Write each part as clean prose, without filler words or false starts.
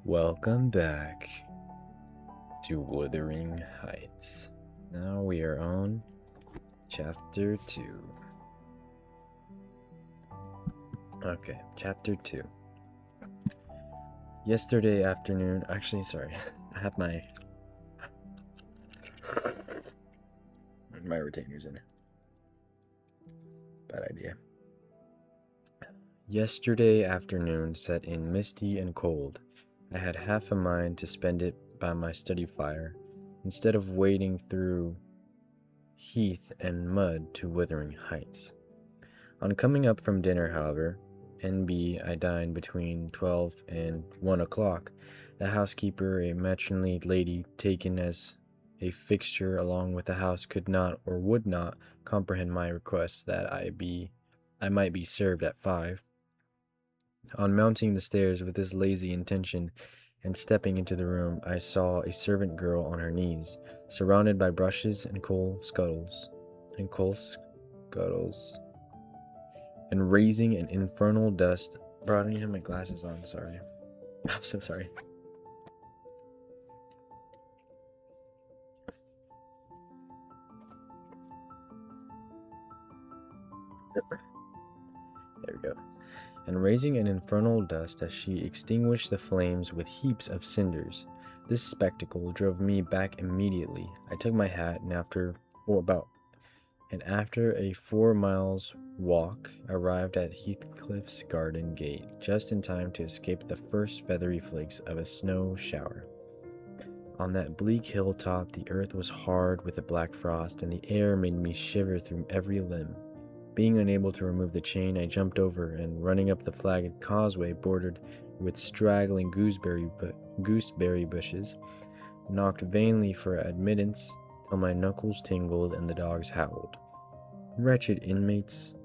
Welcome back to Wuthering Heights. Now we are on Chapter 2. Okay, Chapter 2. Yesterday afternoon, actually, sorry, I have my retainers in. Bad idea. Yesterday afternoon set in misty and cold. I had half a mind to spend it by my study fire, instead of wading through heath and mud to Wuthering Heights. On coming up from dinner, however, N.B. I dined between 12 and 1 o'clock. The housekeeper, a matronly lady taken as a fixture along with the house, could not or would not comprehend my request that I might be served at 5. On mounting the stairs with this lazy intention and stepping into the room, I saw a servant girl on her knees, surrounded by brushes and coal scuttles, and raising an infernal dust. Bro, I don't even have my glasses on, sorry. I'm so sorry. There we go. And raising an infernal dust as she extinguished the flames with heaps of cinders. This spectacle drove me back immediately. I took my hat and after a 4 miles walk, arrived at Heathcliff's garden gate, just in time to escape the first feathery flakes of a snow shower. On that bleak hilltop, the earth was hard with a black frost, and the air made me shiver through every limb. Being unable to remove the chain, I jumped over, and running up the flagged causeway bordered with straggling gooseberry bushes, knocked vainly for admittance till my knuckles tingled and the dogs howled. "Wretched inmates,"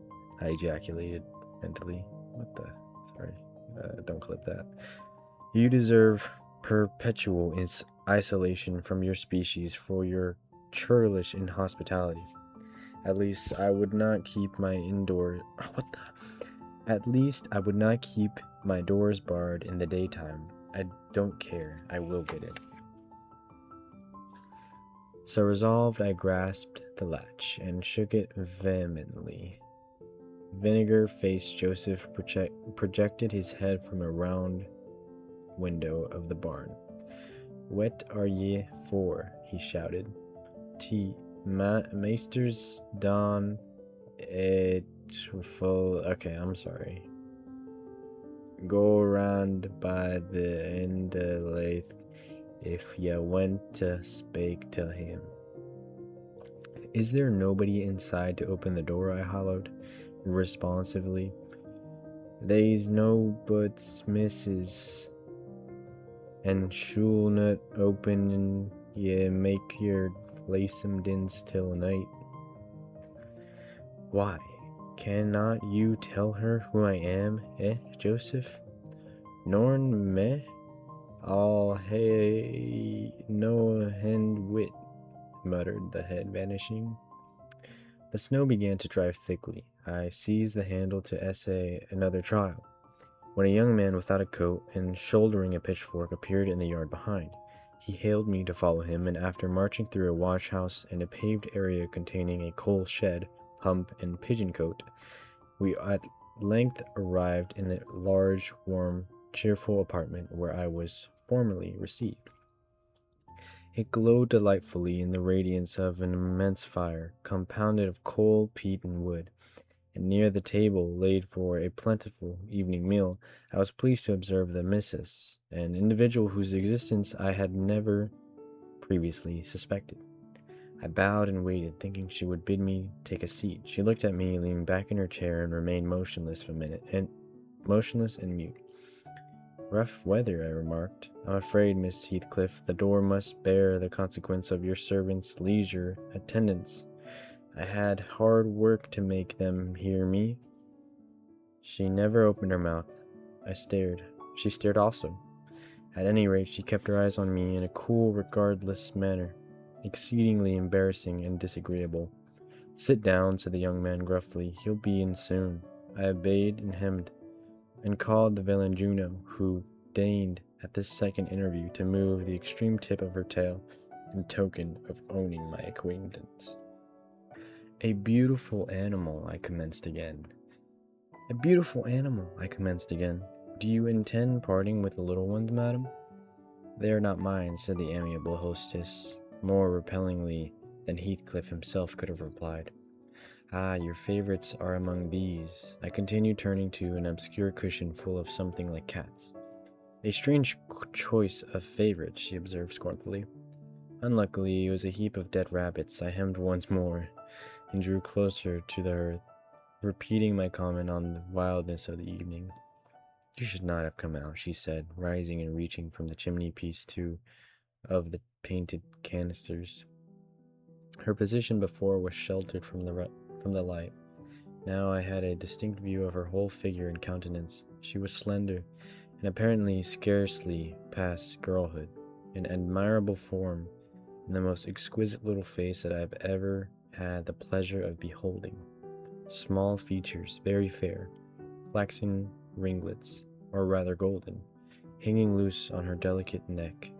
I ejaculated mentally. Sorry, don't clip that. "You deserve perpetual isolation from your species for your churlish inhospitality. At least I would not keep my doors barred in the daytime. I don't care. I will get it." So resolved, I grasped the latch and shook it vehemently. Vinegar-faced Joseph projected his head from a round window of the barn. "What are ye for?" he shouted. Meesters dan et full." Okay, I'm sorry. "Go round by the end lathe if ye want to spake to him." "Is there nobody inside to open the door?" I hollowed, responsively. "They's no buts, missus, and shall not open ye make your flaysome dins till night." "Why, cannot you tell her who I am, Joseph?" "Norn me, I'll hae no hand wit," muttered the head, vanishing. The snow began to drive thickly. I seized the handle to essay another trial, when a young man without a coat and shouldering a pitchfork appeared in the yard behind. He hailed me to follow him, and after marching through a wash house and a paved area containing a coal shed, pump, and pigeon cote, we at length arrived in the large, warm, cheerful apartment where I was formerly received. It glowed delightfully in the radiance of an immense fire, compounded of coal, peat, and wood, and near the table, laid for a plentiful evening meal, I was pleased to observe the missus, an individual whose existence I had never previously suspected. I bowed and waited, thinking she would bid me take a seat. She looked at me, leaned back in her chair, and remained motionless and mute. "Rough weather," I remarked. "I'm afraid, Miss Heathcliff, the door must bear the consequence of your servants' leisure attendance. I had hard work to make them hear me." She never opened her mouth. I stared. She stared also. At any rate, she kept her eyes on me in a cool, regardless manner, exceedingly embarrassing and disagreeable. "Sit down," said the young man gruffly. "He'll be in soon." I obeyed and hemmed, and called the villain Juno, who deigned at this second interview to move the extreme tip of her tail in token of owning my acquaintance. A beautiful animal, I commenced again. A beautiful animal, I commenced again. Do you intend parting with the little ones, madam? They are not mine, said the amiable hostess, more repellingly than Heathcliff himself could have replied. Ah, your favorites are among these, I continued, turning to an obscure cushion full of something like cats. A strange choice of favorites, she observed scornfully. Unluckily, it was a heap of dead rabbits. I hemmed once more and drew closer to the earth, repeating my comment on the wildness of the evening. You should not have come out, she said, rising and reaching from the chimney-piece two of the painted canisters. Her position before was sheltered from the light. Now I had a distinct view of her whole figure and countenance. She was slender, and apparently scarcely past girlhood, an admirable form, and the most exquisite little face that I have ever had the pleasure of beholding. Small features, very fair, flaxen ringlets, or rather golden, hanging loose on her delicate neck,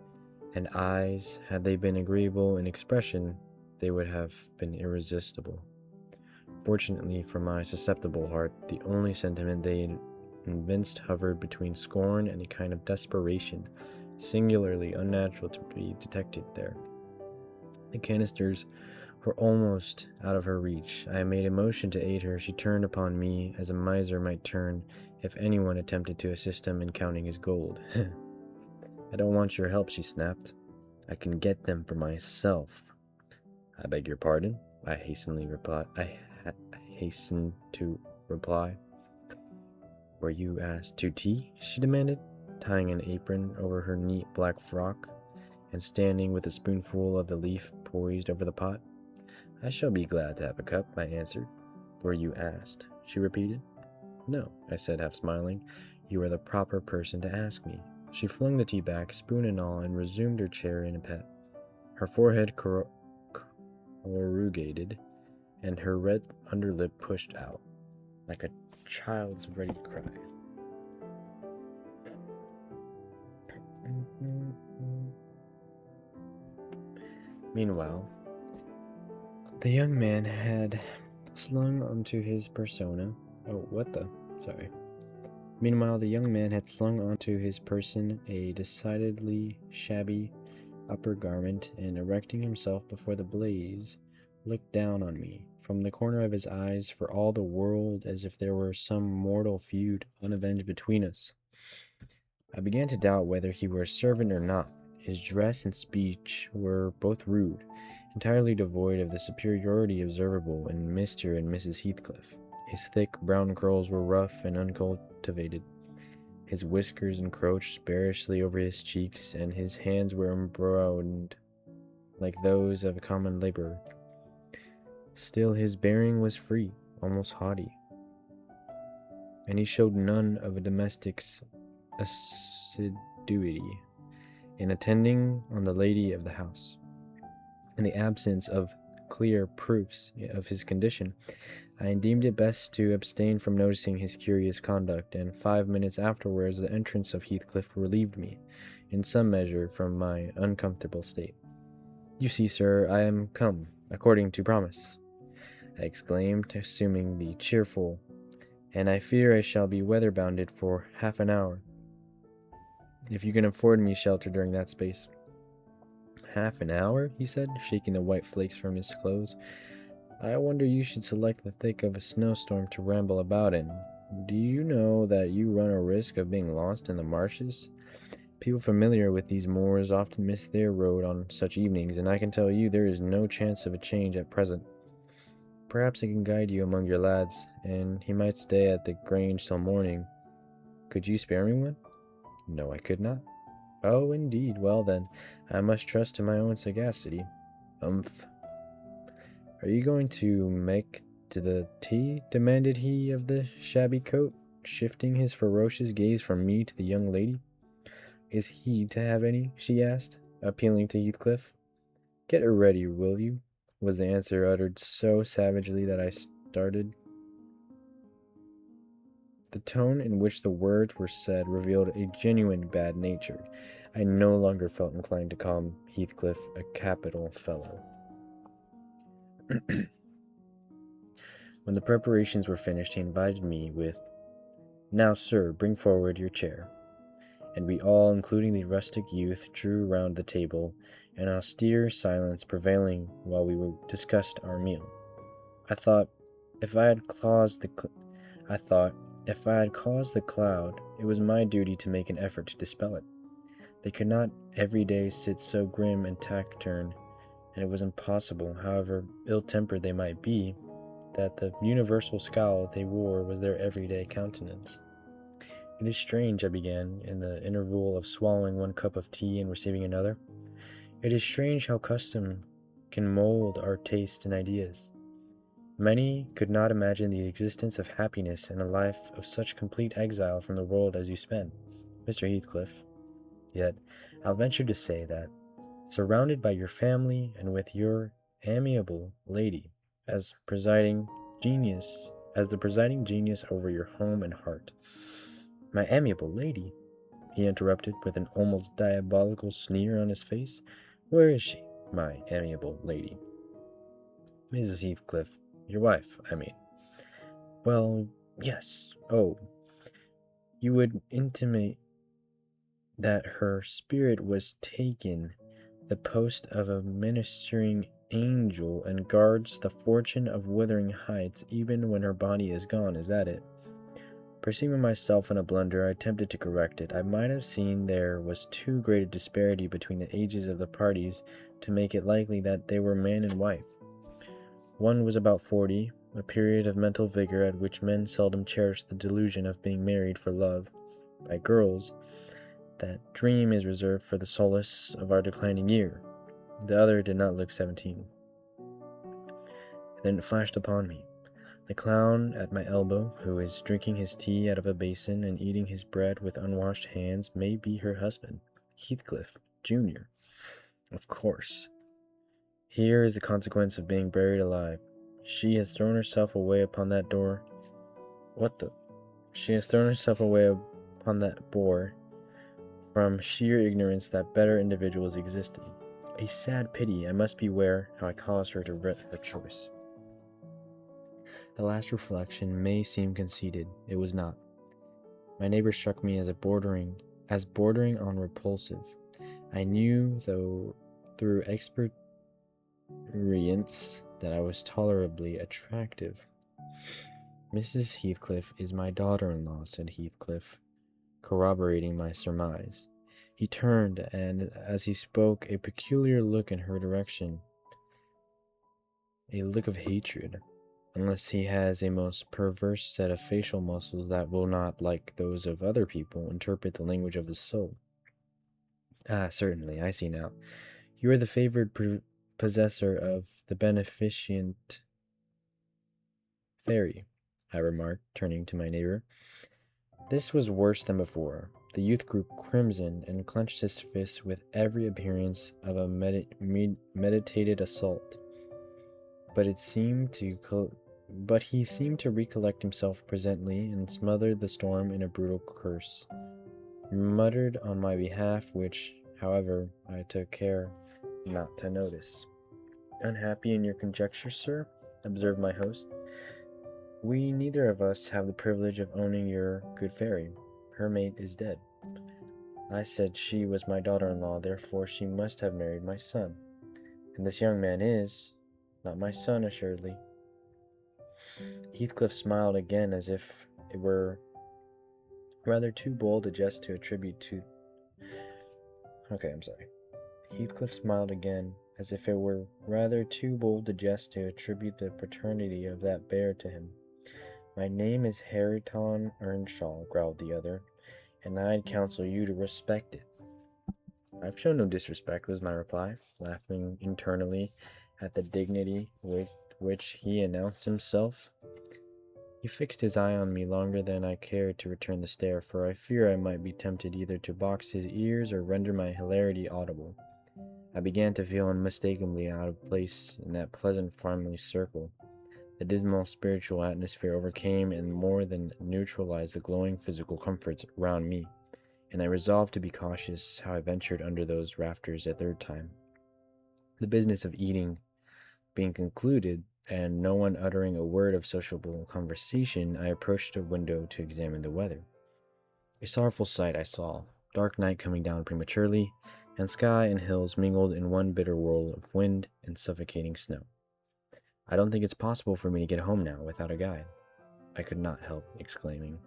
and eyes, had they been agreeable in expression, they would have been irresistible. Fortunately for my susceptible heart, the only sentiment they evinced hovered between scorn and a kind of desperation, singularly unnatural to be detected there. The canisters were almost out of her reach. I made a motion to aid her. She turned upon me as a miser might turn if anyone attempted to assist him in counting his gold. I don't want your help, she snapped. I can get them for myself. I beg your pardon, I hastened to reply. Were you asked to tea? She demanded, tying an apron over her neat black frock and standing with a spoonful of the leaf poised over the pot. I shall be glad to have a cup, I answered. Were you asked? She repeated. No, I said, half smiling. You are the proper person to ask me. She flung the tea back, spoon and all, and resumed her chair in a pet. Her forehead corrugated, and her red underlip pushed out, like a child's ready to cry. Meanwhile, the young man had slung onto his person a decidedly shabby upper garment, and erecting himself before the blaze, looked down on me from the corner of his eyes for all the world as if there were some mortal feud unavenged between us. I began to doubt whether he were a servant or not. His dress and speech were both rude, entirely devoid of the superiority observable in Mr. and Mrs. Heathcliff. His thick brown curls were rough and uncultivated. His whiskers encroached sparishly over his cheeks, and his hands were embrowned like those of a common laborer. Still, his bearing was free, almost haughty, and he showed none of a domestic's assiduity in attending on the lady of the house. In the absence of clear proofs of his condition, I deemed it best to abstain from noticing his curious conduct, and 5 minutes afterwards the entrance of Heathcliff relieved me, in some measure, from my uncomfortable state. You see, sir, I am come, according to promise, I exclaimed, assuming the cheerful, and I fear I shall be weather-bounded for half an hour, if you can afford me shelter during that space. Half an hour, he said, shaking the white flakes from his clothes. I wonder you should select the thick of a snowstorm to ramble about in. Do you know that you run a risk of being lost in the marshes? People familiar with these moors often miss their road on such evenings, and I can tell you there is no chance of a change at present. Perhaps I can guide you among your lads, and he might stay at the Grange till morning. Could you spare me one? No, I could not. Oh, indeed. Well, then, I must trust to my own sagacity. Umph. Are you going to make to the tea? Demanded he of the shabby coat, shifting his ferocious gaze from me to the young lady. Is he to have any? She asked, appealing to Heathcliff. Get her ready, will you? Was the answer, uttered so savagely that I started. The tone in which the words were said revealed a genuine bad nature. I no longer felt inclined to call Heathcliff a capital fellow. When the preparations were finished, he invited me with, "Now, sir, bring forward your chair." And we all, including the rustic youth, drew round the table, an austere silence prevailing while we discussed our meal. I thought, if I had caused the cloud, it was my duty to make an effort to dispel it. They could not every day sit so grim and taciturn, and it was impossible, however ill-tempered they might be, that the universal scowl they wore was their everyday countenance. "It is strange," I began, in the interval of swallowing one cup of tea and receiving another. "It is strange how custom can mold our tastes and ideas. Many could not imagine the existence of happiness in a life of such complete exile from the world as you spend, Mr. Heathcliff. Yet I'll venture to say that, surrounded by your family and with your amiable lady as the presiding genius over your home and heart—" "My amiable lady?" he interrupted, with an almost diabolical sneer on his face. "Where is she, my amiable lady?" "Mrs. Heathcliff, your wife, I mean." "Well, yes. Oh, you would intimate that her spirit was taken the post of a ministering angel and guards the fortune of Wuthering Heights even when her body is gone, is that it?" Perceiving myself in a blunder, I attempted to correct it. I might have seen there was too great a disparity between the ages of the parties to make it likely that they were man and wife. One was about 40, a period of mental vigor at which men seldom cherish the delusion of being married for love. By girls, that dream is reserved for the solace of our declining year. The other did not look 17. Then it flashed upon me. The clown at my elbow, who is drinking his tea out of a basin and eating his bread with unwashed hands, may be her husband, Heathcliff, Jr. Of course. Here is the consequence of being buried alive. She has thrown herself away upon that door. She has thrown herself away upon that boor from sheer ignorance that better individuals existed. A sad pity. I must beware how I cause her to regret her choice. The last reflection may seem conceited. It was not. My neighbor struck me as bordering on repulsive. I knew, though through experience, that I was tolerably attractive. "Mrs. Heathcliff is my daughter-in-law," said Heathcliff, corroborating my surmise. He turned, and as he spoke, a peculiar look in her direction, a look of hatred, unless he has a most perverse set of facial muscles that will not, like those of other people, interpret the language of the soul. "Ah, certainly, I see now. You are the favored possessor of the beneficent fairy," I remarked, turning to my neighbor. This was worse than before. The youth grew crimson and clenched his fist with every appearance of a meditated assault. But he seemed to recollect himself presently and smothered the storm in a brutal curse, muttered on my behalf, which, however, I took care not to notice. "Unhappy in your conjecture, sir?" observed my host. "We neither of us have the privilege of owning your good fairy. Her mate is dead. I said she was my daughter-in-law, therefore she must have married my son. And this young man is not my son, assuredly." Heathcliff smiled again, as if it were rather too bold a jest to attribute to... Heathcliff smiled again, as if it were rather too bold a jest to attribute the paternity of that bear to him. "My name is Hareton Earnshaw," growled the other, "and I'd counsel you to respect it." "I've shown no disrespect," was my reply, laughing internally at the dignity with which he announced himself. He fixed his eye on me longer than I cared to return the stare, for I fear I might be tempted either to box his ears or render my hilarity audible. I began to feel unmistakably out of place in that pleasant family circle. The dismal spiritual atmosphere overcame and more than neutralized the glowing physical comforts around me, and I resolved to be cautious how I ventured under those rafters a third time. The business of eating being concluded, and no one uttering a word of sociable conversation, I approached a window to examine the weather. A sorrowful sight I saw, dark night coming down prematurely, and sky and hills mingled in one bitter whirl of wind and suffocating snow. I don't think it's possible for me to get home now without a guide, I could not help exclaiming.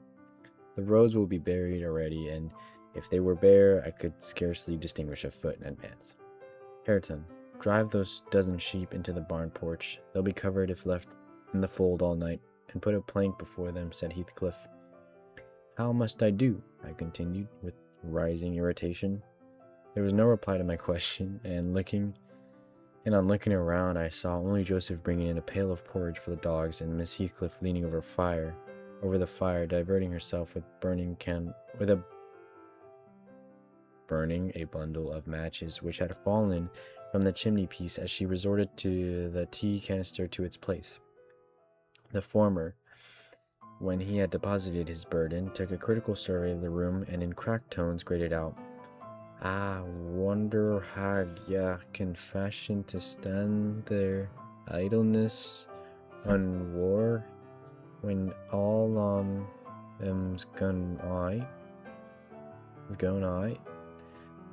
The roads will be buried already, and if they were bare, I could scarcely distinguish a foot in advance. Hareton, drive those dozen sheep into the barn porch. They'll be covered if left in the fold all night, and put a plank before them, said Heathcliff. How must I do? I continued, with rising irritation. There was no reply to my question, and on looking around, I saw only Joseph bringing in a pail of porridge for the dogs, and Miss Heathcliff leaning over the fire, diverting herself with burning a bundle of matches which had fallen from the chimney-piece as she resorted to the tea canister to its place. The former, when he had deposited his burden, took a critical survey of the room and in cracked tones grated out, "I wonder how ya can fashion to stand there idleness on war when all on them's gone eye.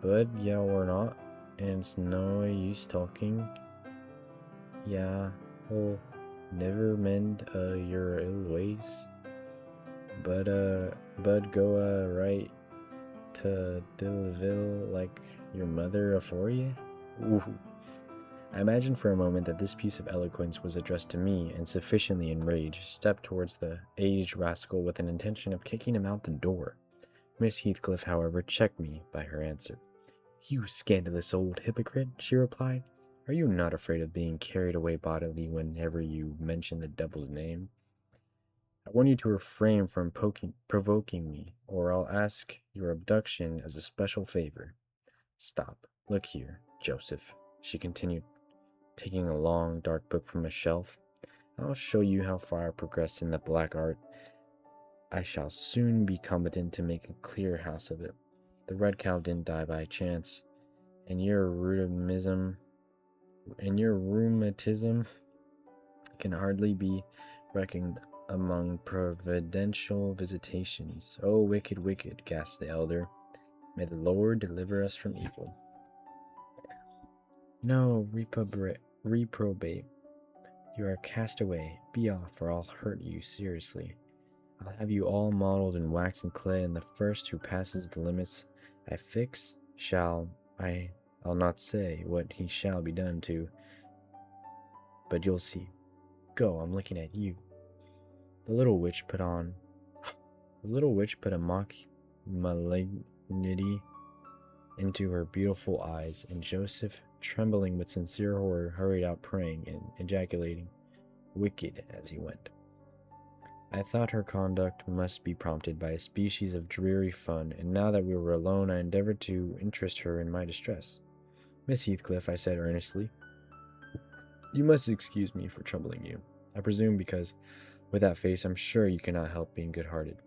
But ya were not, and it's no use talking. Ya'll never mend your ill ways. But go right to Dillville like your mother afore ye." Ooh. I imagined for a moment that this piece of eloquence was addressed to me, and sufficiently enraged, stepped towards the aged rascal with an intention of kicking him out the door. Miss Heathcliff, however, checked me by her answer. "You scandalous old hypocrite," she replied, "are you not afraid of being carried away bodily whenever you mention the devil's name? I want you to refrain from provoking me, or I'll ask your abduction as a special favor. Stop. Look here, Joseph," she continued, taking a long, dark book from a shelf. "I'll show you how far I progressed in the black art. I shall soon be competent to make a clear house of it. The red cow didn't die by chance, and your rheumatism can hardly be reckoned among providential visitations. Oh, wicked, wicked," gasped the elder. "May the Lord deliver us from evil." "No, reprobate. You are cast away. Be off, or I'll hurt you seriously. I'll have you all modeled in wax and clay, and the first who passes the limits I fix I'll not say what he shall be done to, but you'll see. Go, I'm looking at you." The little witch put a mock malignity into her beautiful eyes, and Joseph, trembling with sincere horror, hurried out praying and ejaculating, "Wicked," as he went. I thought her conduct must be prompted by a species of dreary fun, and now that we were alone, I endeavored to interest her in my distress. "Miss Heathcliff," I said earnestly, "you must excuse me for troubling you. I presume because, with that face, I'm sure you cannot help being good-hearted.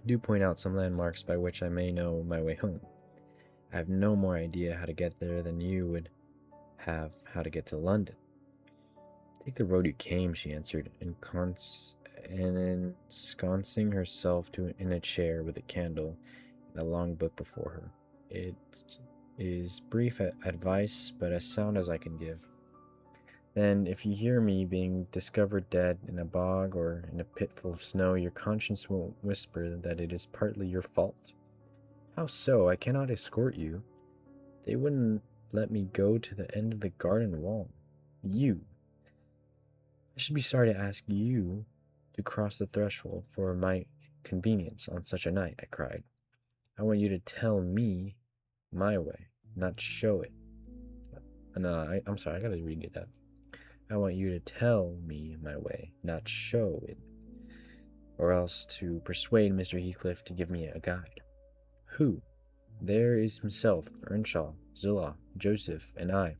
Do point out some landmarks by which I may know my way home. I have no more idea how to get there than you would have how to get to London." "Take the road you came," she answered, ensconcing herself in a chair with a candle and a long book before her. "It is brief advice, but as sound as I can give. Then, if you hear me being discovered dead in a bog or in a pit full of snow, your conscience will whisper that it is partly your fault." "How so? I cannot escort you. They wouldn't let me go to the end of the garden wall." "You! I should be sorry to ask you to cross the threshold for my convenience on such a night," I cried. "I want you to tell me my way, not show it." No, I'm sorry, I gotta read that. "I want you to tell me my way, not show it, or else to persuade Mr. Heathcliff to give me a guide." "Who?" "There is himself, Earnshaw, Zillah, Joseph, and I.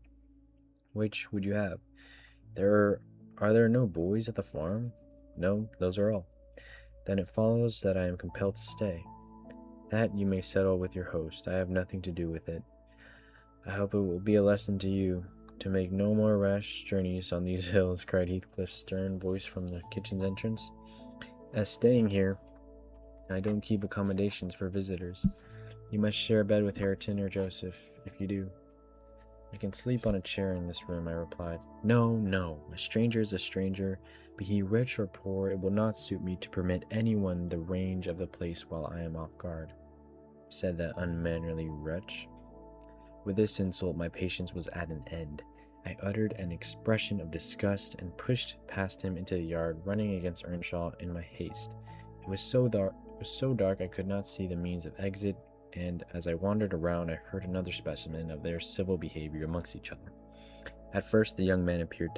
Which would you have? There Are there no boys at the farm? No, those are all. Then it follows that I am compelled to stay. That you may settle with your host. I have nothing to do with it. I hope it will be a lesson to you to make no more rash journeys on these hills, cried Heathcliff's stern voice from the kitchen's entrance. As staying here, I don't keep accommodations for visitors. You must share a bed with Hareton or Joseph, if you do. I can sleep on a chair in this room, I replied. No, no, a stranger is a stranger. Be he rich or poor, it will not suit me to permit anyone the range of the place while I am off guard, said that unmannerly wretch. With this insult, my patience was at an end. I uttered an expression of disgust and pushed past him into the yard, running against Earnshaw in my haste. It was so dark I could not see the means of exit, and as I wandered around, I heard another specimen of their civil behavior amongst each other. At first, the young man appeared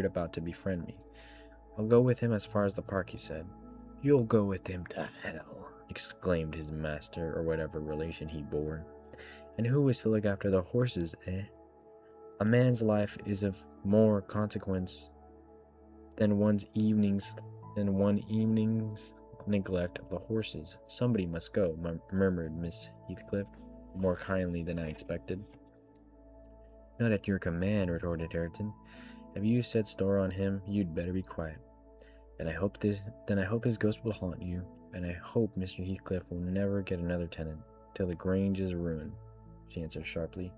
about to befriend me. I'll go with him as far as the park, he said. You'll go with him to hell, exclaimed his master, or whatever relation he bore. And who is to look after the horses, eh? A man's life is of more consequence than one evening's neglect of the horses. Somebody must go, murmured Miss Heathcliff, more kindly than I expected. Not at your command, retorted Hareton. If you set store on him, you'd better be quiet. Then I hope his ghost will haunt you, and I hope Mr. Heathcliff will never get another tenant, till the Grange is ruined, she answered sharply.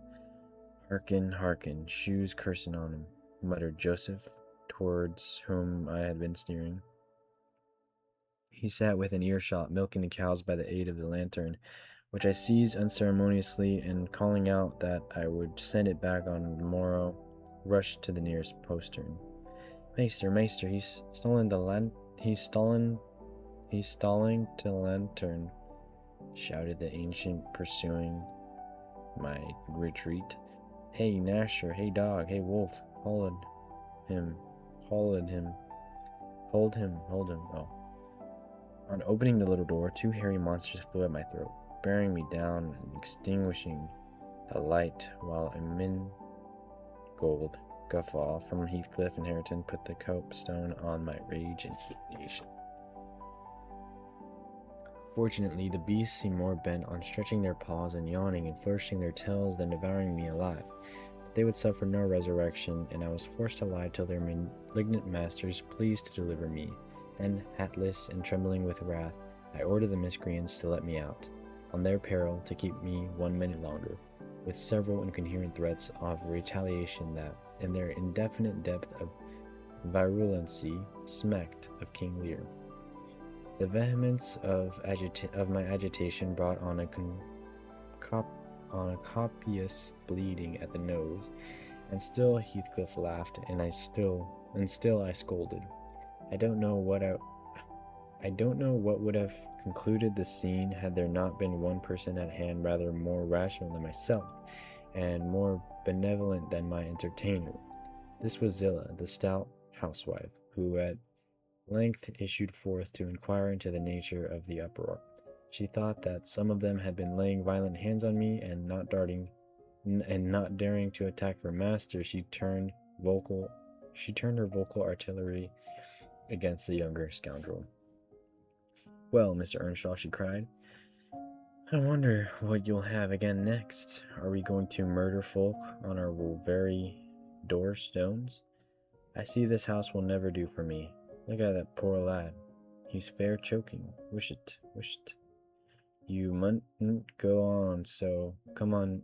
Hearken, hearken, shoes cursing on him, muttered Joseph, towards whom I had been steering. He sat within earshot, milking the cows by the aid of the lantern, which I seized unceremoniously, and calling out that I would send it back on the morrow, rushed to the nearest postern. Maester, he's stalling to lantern, shouted the ancient, pursuing my retreat. Hey, Nasher, hey, dog, hey, wolf, hold him. Oh. On opening the little door, two hairy monsters flew at my throat, bearing me down and extinguishing the light, while a mingled guffaw from Heathcliff and Hareton put the copestone on my rage and indignation. Fortunately, the beasts seemed more bent on stretching their paws and yawning and flourishing their tails than devouring me alive. But they would suffer no resurrection, and I was forced to lie till their malignant masters pleased to deliver me. Then, hatless and trembling with wrath, I ordered the miscreants to let me out, on their peril to keep me 1 minute longer, with several incoherent threats of retaliation that, in their indefinite depth of virulency, smacked of King Lear. The vehemence of my agitation brought on a copious bleeding at the nose, and still Heathcliff laughed, and still I scolded. I don't know what would have concluded the scene had there not been one person at hand rather more rational than myself, and more benevolent than my entertainer. This was Zillah, the stout housewife, who at length issued forth to inquire into the nature of the uproar. She thought that some of them had been laying violent hands on me, and not daring to attack her master, she turned her vocal artillery against the younger scoundrel. Well, Mr. Earnshaw, she cried, I wonder what you'll have again next. Are we going to murder folk on our very door stones? I see this house will never do for me. Look at that poor lad. He's fair choking. Wisht. You mustn't go on, so come in,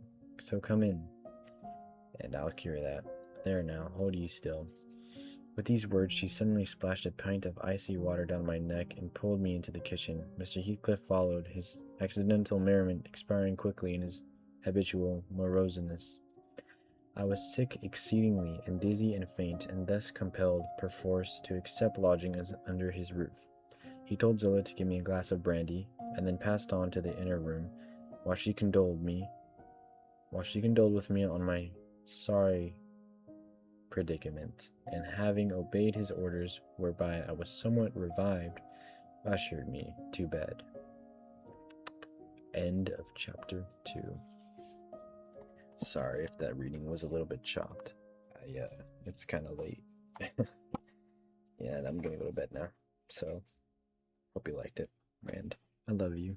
and I'll cure that. There now, hold ye still. With these words, she suddenly splashed a pint of icy water down my neck and pulled me into the kitchen. Mr. Heathcliff followed, his accidental merriment expiring quickly in his habitual moroseness. I was sick exceedingly, and dizzy and faint, and thus compelled, perforce, to accept lodging under his roof. He told Zillah to give me a glass of brandy, and then passed on to the inner room, while she condoled with me on my sorry predicament, and having obeyed his orders, whereby I was somewhat revived, ushered me to bed. End of chapter 2. Sorry if that reading was a little bit chopped. Yeah, it's kind of late. Yeah, and I'm gonna go to bed now. So, hope you liked it, and I love you.